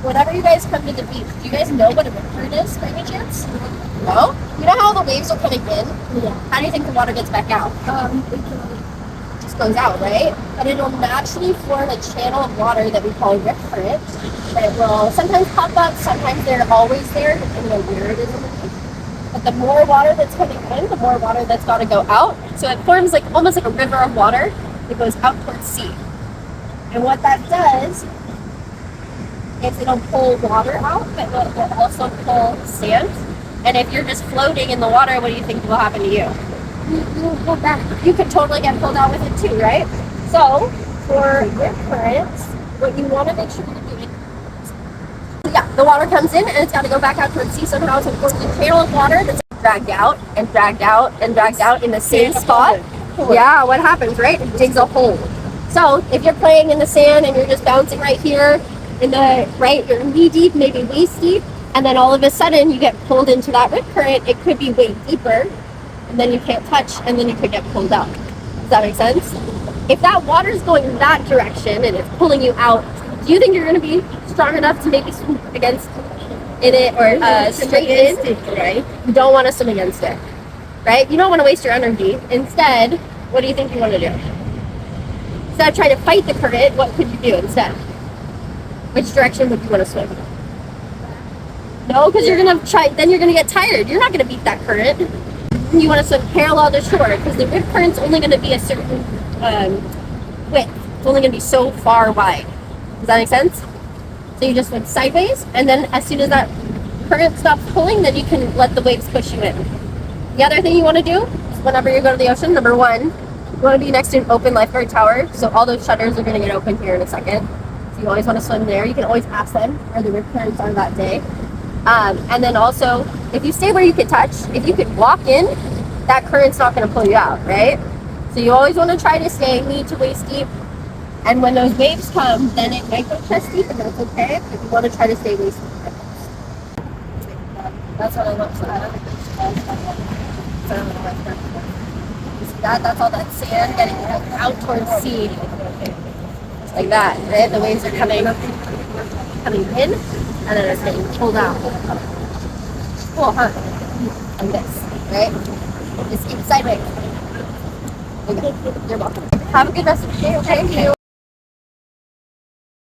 whenever you guys come to the beach, do you guys know what a rip current is by any chance? No? You know how the waves are coming in? Yeah. How do you think the water gets back out? It just goes out, right? But it'll naturally form a channel of water that we call rip current. That will sometimes pop up, sometimes they're always there, depending on where it is in the beach. But the more water that's coming in, the more water that's got to go out. So it forms like almost like a river of water that goes out towards sea. And what that does is it'll pull water out, but it will also pull sand. And if you're just floating in the water, what do you think will happen to you? You go back. You could totally get pulled out with it too, right? So for rip currents, what you want to make sure you're doing, yeah, the water comes in and it's got to go back out towards sea somehow. So it forms a channel of water that's dragged out and dragged out and dragged out in the same spot. Yeah, what happens, right? It digs a hole. So if you're playing in the sand and you're just bouncing right here you're knee deep, maybe waist deep, and then all of a sudden you get pulled into that rip current, it could be way deeper, and then you can't touch, and then you could get pulled out. Does that make sense? If that water's going in that direction and it's pulling you out, do you think you're going to be strong enough to maybe swim against in it or straight in? Right? You don't want to swim against it, right? You don't want to waste your energy. Instead, what do you think you want to do? Instead of trying to fight the current, what could you do instead? Which direction would you want to swim? No, because you're gonna try. Then you're gonna get tired. You're not gonna beat that current. You want to swim parallel to shore because the rip current's only gonna be a certain width. It's only gonna be so far wide. Does that make sense? So you just swim sideways, and then as soon as that current stops pulling, then you can let the waves push you in. The other thing you want to do is whenever you go to the ocean, number one, you want to be next to an open lifeguard tower. So all those shutters are gonna get open here in a second. You always want to swim there. You can always ask them where the rip currents are that day. And then also, if you stay where you can touch, if you can walk in, that current's not going to pull you out, right? So you always want to try to stay knee to waist deep. And when those waves come, then it might go chest deep, and that's okay. But you want to try to stay waist deep. That's what it looks like. You see that? That's all that sand getting out towards sea. Like that, right? The waves are coming in, and then it's getting pulled out. Cool, huh? Like this, right? Just keep sideways. Okay. You're welcome. Have a good rest of your day, okay?